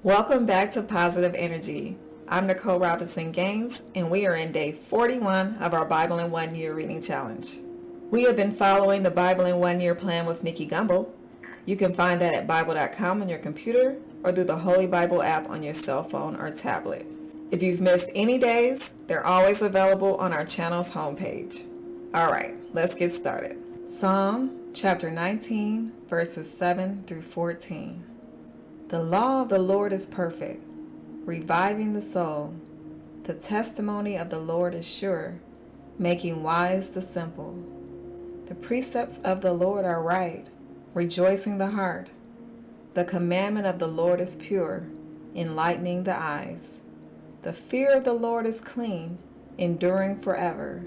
Welcome back to Positive Energy. I'm Nicole Gaines, and we are in day 41 of our Bible in 1 Year reading challenge. We have been following the Bible in 1 Year plan with Nicky Gumbel. You can find that at Bible.com on your computer or through the Holy Bible app on your cell phone or tablet. If you've missed any days, they're always available on our channel's homepage. All right, let's get started. Psalm chapter 19, verses 7 through 14. The law of the Lord is perfect, reviving the soul. The testimony of the Lord is sure, making wise the simple. The precepts of the Lord are right, rejoicing the heart. The commandment of the Lord is pure, enlightening the eyes. The fear of the Lord is clean, enduring forever.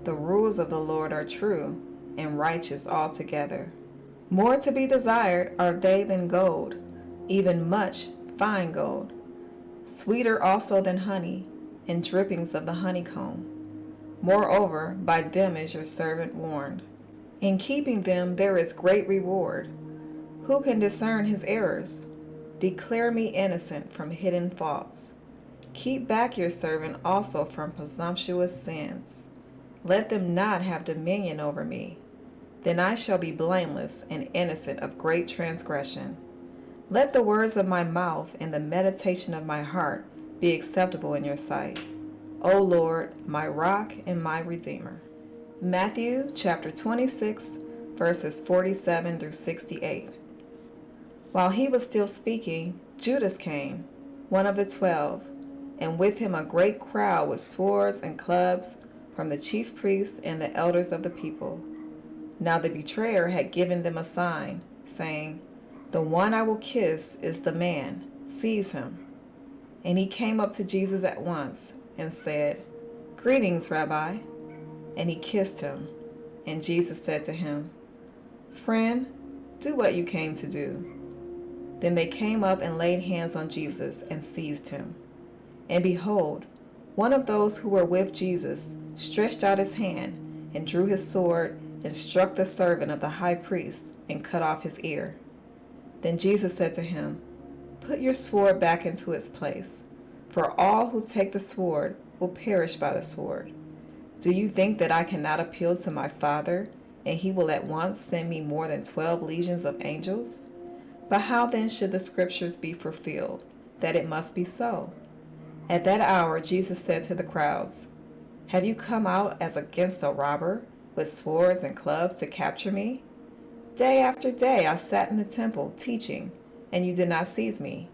The rules of the Lord are true and righteous altogether. More to be desired are they than gold, even much fine gold, sweeter also than honey, and drippings of the honeycomb. Moreover, by them is your servant warned. In keeping them there is great reward. Who can discern his errors? Declare me innocent from hidden faults. Keep back your servant also from presumptuous sins. Let them not have dominion over me. Then I shall be blameless and innocent of great transgression. Let the words of my mouth and the meditation of my heart be acceptable in your sight, O Lord, my rock and my redeemer. Matthew chapter 26, verses 47 through 68. While he was still speaking, Judas came, one of the 12, and with him a great crowd with swords and clubs from the chief priests and the elders of the people. Now the betrayer had given them a sign, saying, "The one I will kiss is the man. Seize him." And he came up to Jesus at once and said, "Greetings, Rabbi." And he kissed him. And Jesus said to him, "Friend, do what you came to do." Then they came up and laid hands on Jesus and seized him. And behold, one of those who were with Jesus stretched out his hand and drew his sword and struck the servant of the high priest and cut off his ear. Then Jesus said to him, "Put your sword back into its place, for all who take the sword will perish by the sword. Do you think that I cannot appeal to my Father, and he will at once send me more than 12 legions of angels? But how then should the scriptures be fulfilled, that it must be so?" At that hour Jesus said to the crowds, "Have you come out as against a robber, with swords and clubs to capture me? Day after day I sat in the temple teaching, and you did not seize me.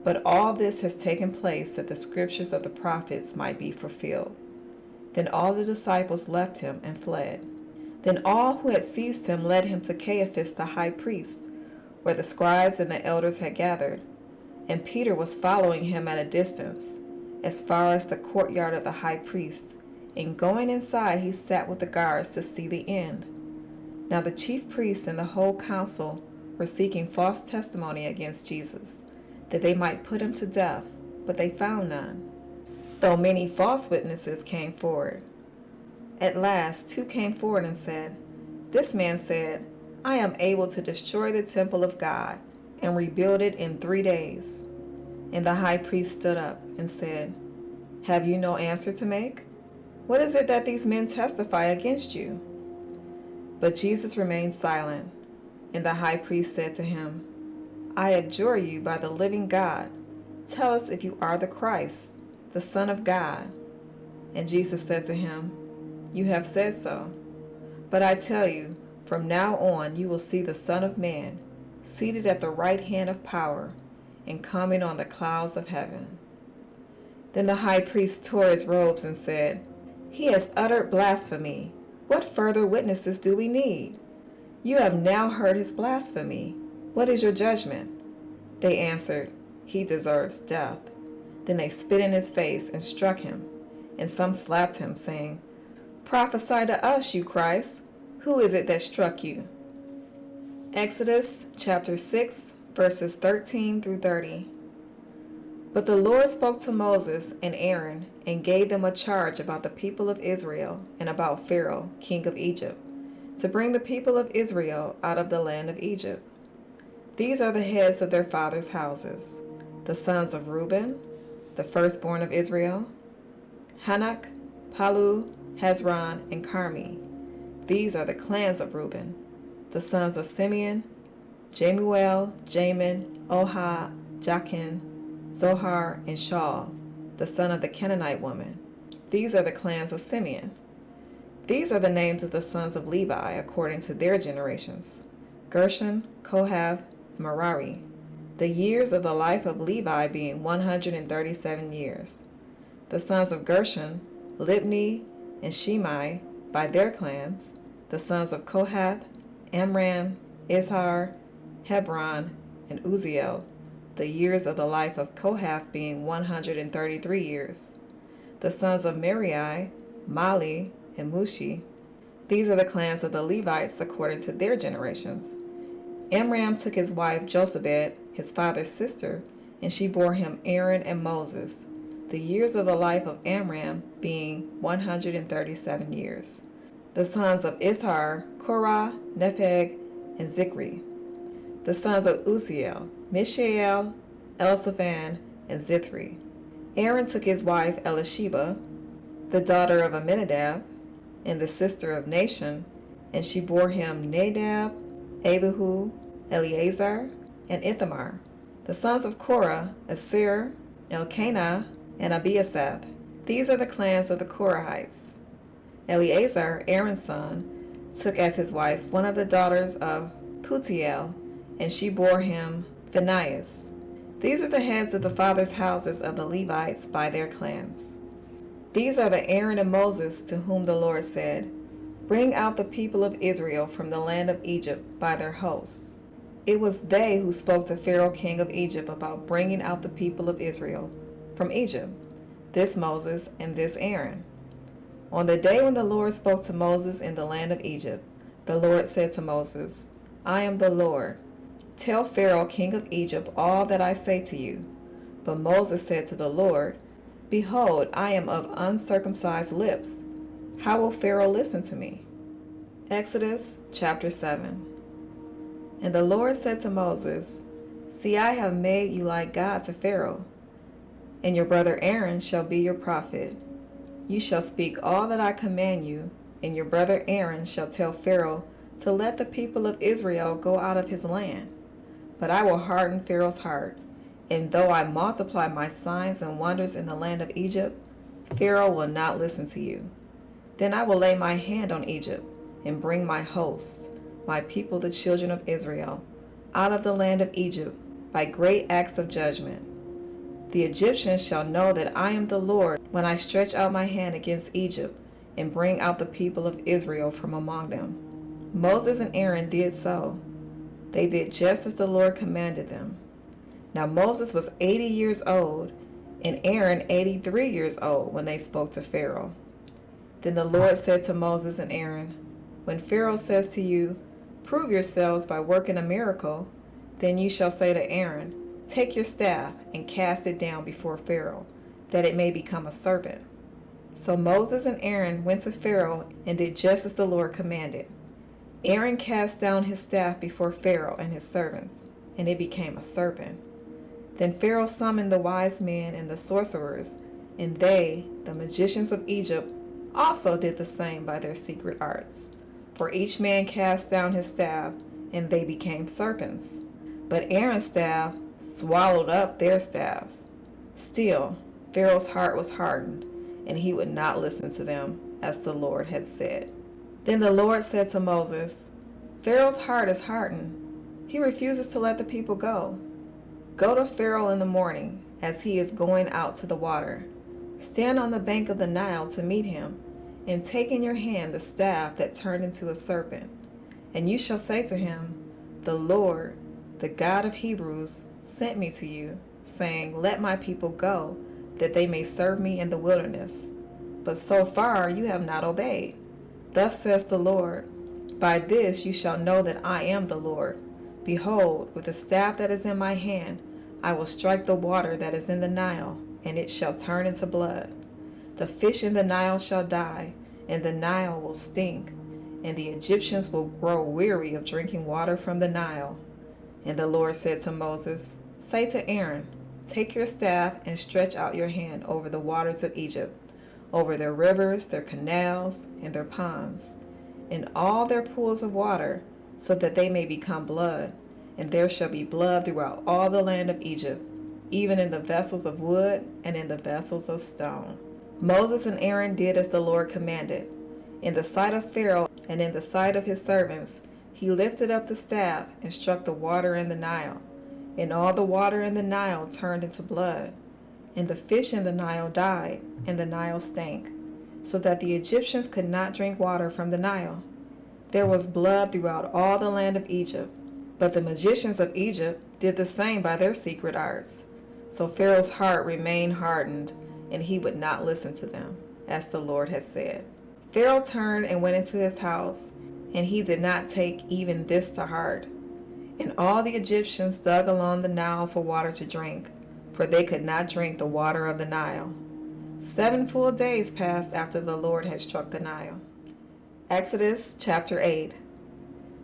But all this has taken place that the scriptures of the prophets might be fulfilled." Then all the disciples left him and fled. Then all who had seized him led him to Caiaphas the high priest, where the scribes and the elders had gathered. And Peter was following him at a distance, as far as the courtyard of the high priest. And going inside, he sat with the guards to see the end. Now the chief priests and the whole council were seeking false testimony against Jesus, that they might put him to death, but they found none, though many false witnesses came forward. At last 2 came forward and said, "This man said, 'I am able to destroy the temple of God and rebuild it in 3 days.'" And the high priest stood up and said, "Have you no answer to make? What is it that these men testify against you?" But Jesus remained silent. And the high priest said to him, "I adjure you by the living God, tell us if you are the Christ, the Son of God." And Jesus said to him, "You have said so. But I tell you, from now on you will see the Son of Man seated at the right hand of power and coming on the clouds of heaven." Then the high priest tore his robes and said, "He has uttered blasphemy. What further witnesses do we need? You have now heard his blasphemy. What is your judgment?" They answered, "He deserves death." Then they spit in his face and struck him, and some slapped him, saying, "Prophesy to us, you Christ. Who is it that struck you?" Exodus chapter 6, verses 13 through 30. But the Lord spoke to Moses and Aaron and gave them a charge about the people of Israel and about Pharaoh, king of Egypt, to bring the people of Israel out of the land of Egypt. These are the heads of their fathers' houses: the The sons of Reuben, the firstborn of Israel, Hanak, Palu, Hezron, and Carmi. These are the clans of Reuben. The sons of Simeon, Jemuel, Jamin, Ohad, Jachin, Zohar, and Shaul, the son of the Canaanite woman. These are the clans of Simeon. These are the names of the sons of Levi according to their generations: Gershon, Kohath, and Merari. The years of the life of Levi being 137 years. The sons of Gershon, Libni, and Shimei by their clans. The sons of Kohath, Amram, Izhar, Hebron, and Uzziel. The years of the life of Kohath being 133 years. The sons of Merari, Mali, and Mushi. These are the clans of the Levites according to their generations. Amram took his wife Jochebed, his father's sister, and she bore him Aaron and Moses. The years of the life of Amram being 137 years. The sons of Izhar, Korah, Nepheg, and Zikri. The sons of Uzziel, Mishael, Elisaphan, and Zithri. Aaron took his wife Elisheba, the daughter of Amminadab, and the sister of Nashon, and she bore him Nadab, Abihu, Eleazar, and Ithamar. The sons of Korah, Asir, Elkanah, and Abiasaph. These are the clans of the Korahites. Eleazar, Aaron's son, took as his wife one of the daughters of Putiel, and she bore him Phinehas. These are the heads of the fathers' houses of the Levites by their clans. These are the Aaron and Moses to whom the Lord said, "Bring out the people of Israel from the land of Egypt by their hosts." It was they who spoke to Pharaoh king of Egypt about bringing out the people of Israel from Egypt, this Moses and this Aaron. On the day when the Lord spoke to Moses in the land of Egypt, the Lord said to Moses, "I am the Lord. Tell Pharaoh king of Egypt all that I say to you." But Moses said to the Lord, "Behold, I am of uncircumcised lips. How will Pharaoh listen to me?" Exodus chapter 7. And the Lord said to Moses, "See, I have made you like God to Pharaoh, and your brother Aaron shall be your prophet. You shall speak all that I command you, and your brother Aaron shall tell Pharaoh to let the people of Israel go out of his land. But I will harden Pharaoh's heart, and though I multiply my signs and wonders in the land of Egypt, Pharaoh will not listen to you. Then I will lay my hand on Egypt, and bring my hosts, my people the children of Israel, out of the land of Egypt by great acts of judgment. The Egyptians shall know that I am the Lord when I stretch out my hand against Egypt and bring out the people of Israel from among them." Moses and Aaron did so. They did just as the Lord commanded them. Now Moses was 80 years old, and Aaron 83 years old when they spoke to Pharaoh. Then the Lord said to Moses and Aaron, "When Pharaoh says to you, 'Prove yourselves by working a miracle,' then you shall say to Aaron, 'Take your staff and cast it down before Pharaoh, that it may become a serpent.'" So Moses and Aaron went to Pharaoh and did just as the Lord commanded. Aaron cast down his staff before Pharaoh and his servants, and it became a serpent. Then Pharaoh summoned the wise men and the sorcerers, and they, the magicians of Egypt, also did the same by their secret arts. For each man cast down his staff, and they became serpents. But Aaron's staff swallowed up their staffs. Still, Pharaoh's heart was hardened, and he would not listen to them, as the Lord had said. Then the Lord said to Moses, "Pharaoh's heart is hardened. He refuses to let the people go. Go to Pharaoh in the morning, as he is going out to the water. Stand on the bank of the Nile to meet him, and take in your hand the staff that turned into a serpent. And you shall say to him, 'The Lord, the God of Hebrews, sent me to you, saying, Let my people go, that they may serve me in the wilderness. But so far you have not obeyed. Thus says the Lord, By this you shall know that I am the Lord. Behold, with the staff that is in my hand, I will strike the water that is in the Nile, and it shall turn into blood. The fish in the Nile shall die, and the Nile will stink, and the Egyptians will grow weary of drinking water from the Nile." And the Lord said to Moses, "Say to Aaron, take your staff and stretch out your hand over the waters of Egypt, over their rivers, their canals, and their ponds, and all their pools of water, so that they may become blood. And there shall be blood throughout all the land of Egypt, even in the vessels of wood and in the vessels of stone. Moses and Aaron did as the Lord commanded. In the sight of Pharaoh and in the sight of his servants, he lifted up the staff and struck the water in the Nile. And all the water in the Nile turned into blood. And the fish in the Nile died, and the Nile stank, so that the Egyptians could not drink water from the Nile. There was blood throughout all the land of Egypt. But the magicians of Egypt did the same by their secret arts. So Pharaoh's heart remained hardened, and he would not listen to them, as the Lord had said. Pharaoh turned and went into his house, and he did not take even this to heart. And all the Egyptians dug along the Nile for water to drink, for they could not drink the water of the Nile. 7 full days passed after the Lord had struck the Nile. Exodus chapter 8.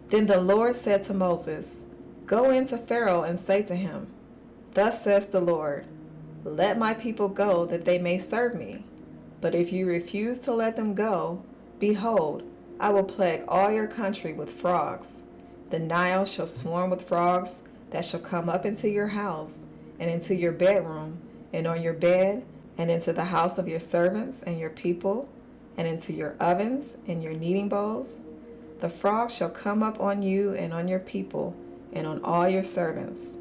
Then the Lord said to Moses, "Go in to Pharaoh and say to him, 'Thus says the Lord, let my people go that they may serve me. But if you refuse to let them go, behold, I will plague all your country with frogs. The Nile shall swarm with frogs that shall come up into your house, and into your bedroom, and on your bed, and into the house of your servants and your people, and into your ovens and your kneading bowls. The frogs shall come up on you and on your people, and on all your servants.'"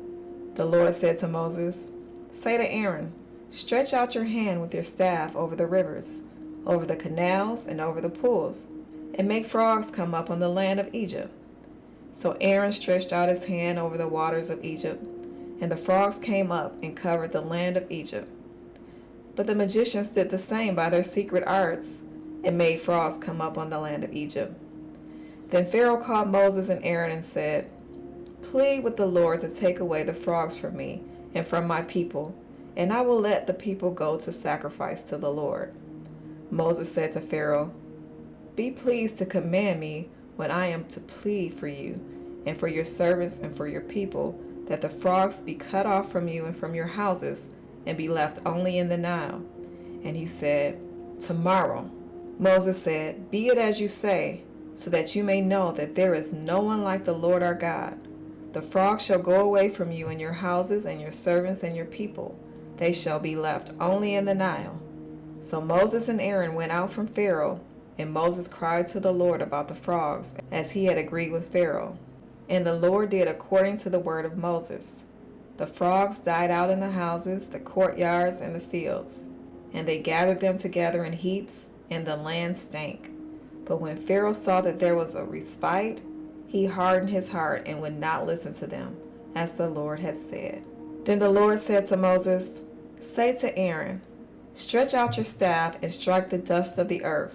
The Lord said to Moses, "Say to Aaron, stretch out your hand with your staff over the rivers, over the canals, and over the pools, and make frogs come up on the land of Egypt." So Aaron stretched out his hand over the waters of Egypt, and the frogs came up and covered the land of Egypt. But the magicians did the same by their secret arts, and made frogs come up on the land of Egypt. Then Pharaoh called Moses and Aaron and said, "Plead with the Lord to take away the frogs from me and from my people, and I will let the people go to sacrifice to the Lord." Moses said to Pharaoh, "Be pleased to command me when I am to plead for you and for your servants and for your people, that the frogs be cut off from you and from your houses, and be left only in the Nile." And he said, "Tomorrow." Moses said, "Be it as you say, so that you may know that there is no one like the Lord our God. The frogs shall go away from you and your houses and your servants and your people. They shall be left only in the Nile." So Moses and Aaron went out from Pharaoh, and Moses cried to the Lord about the frogs, as he had agreed with Pharaoh. And the Lord did according to the word of Moses. The frogs died out in the houses, the courtyards, and the fields, and they gathered them together in heaps, and the land stank. But when Pharaoh saw that there was a respite, he hardened his heart and would not listen to them, as the Lord had said. Then the Lord said to Moses, "Say to Aaron, stretch out your staff and strike the dust of the earth,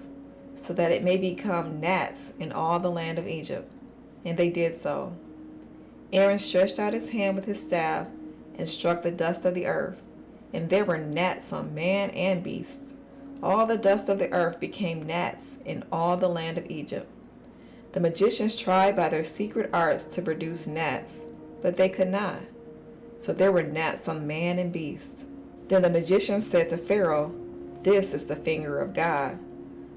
so that it may become gnats in all the land of Egypt." And they did so. Aaron stretched out his hand with his staff and struck the dust of the earth, and there were gnats on man and beast. All the dust of the earth became gnats in all the land of Egypt. The magicians tried by their secret arts to produce gnats, but they could not. So there were gnats on man and beast. Then the magicians said to Pharaoh, "This is the finger of God."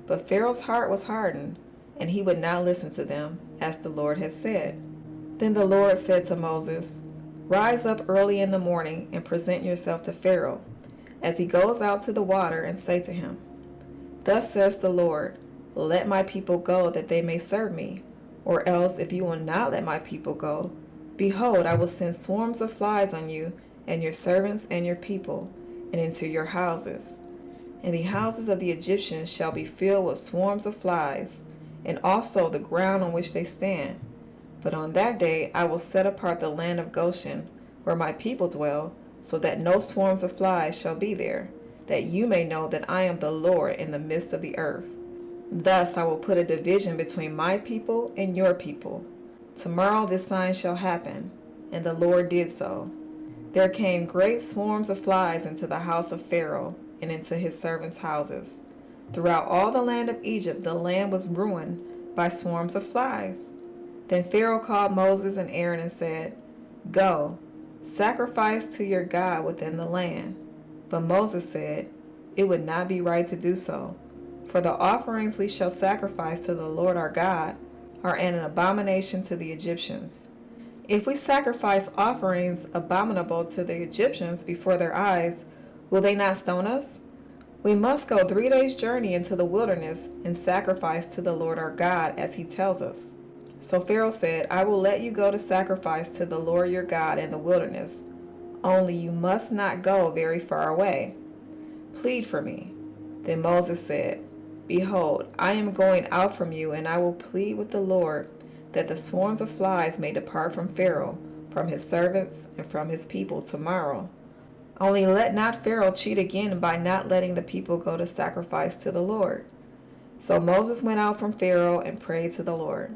But Pharaoh's heart was hardened, and he would not listen to them, as the Lord had said. Then the Lord said to Moses, "Rise up early in the morning and present yourself to Pharaoh, as he goes out to the water, and say to him, 'Thus says the Lord, let my people go that they may serve me. Or else, if you will not let my people go, behold, I will send swarms of flies on you and your servants and your people, and into your houses. And the houses of the Egyptians shall be filled with swarms of flies, and also the ground on which they stand. But on that day I will set apart the land of Goshen, where my people dwell, so that no swarms of flies shall be there, that you may know that I am the Lord in the midst of the earth. Thus I will put a division between my people and your people. Tomorrow this sign shall happen." And the Lord did so. There came great swarms of flies into the house of Pharaoh and into his servants' houses. Throughout all the land of Egypt the land was ruined by swarms of flies. Then Pharaoh called Moses and Aaron and said, "Go, Sacrifice to your God within the land. But Moses said, it would not be right to do so, for the offerings we shall sacrifice to the Lord our God are an abomination to the Egyptians. If we sacrifice offerings abominable to the Egyptians before their eyes, will they not stone us? We must go 3 days' journey into the wilderness and sacrifice to the Lord our God as he tells us. So Pharaoh said, I will let you go to sacrifice to the Lord your God in the wilderness. Only you must not go very far away. Plead for me. Then Moses said, Behold, I am going out from you, and I will plead with the Lord that the swarms of flies may depart from Pharaoh, from his servants, and from his people tomorrow. Only let not Pharaoh cheat again by not letting the people go to sacrifice to the Lord. So Moses went out from Pharaoh and prayed to the Lord.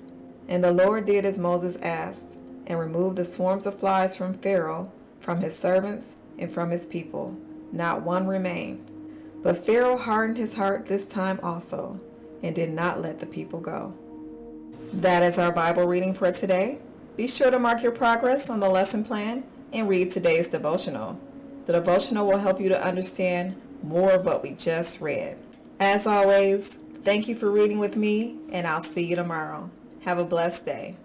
And the Lord did as Moses asked, and removed the swarms of flies from Pharaoh, from his servants, and from his people. Not one remained. But Pharaoh hardened his heart this time also, and did not let the people go. That is our Bible reading for today. Be sure to mark your progress on the lesson plan and read today's devotional. The devotional will help you to understand more of what we just read. As always, thank you for reading with me, and I'll see you tomorrow. Have a blessed day.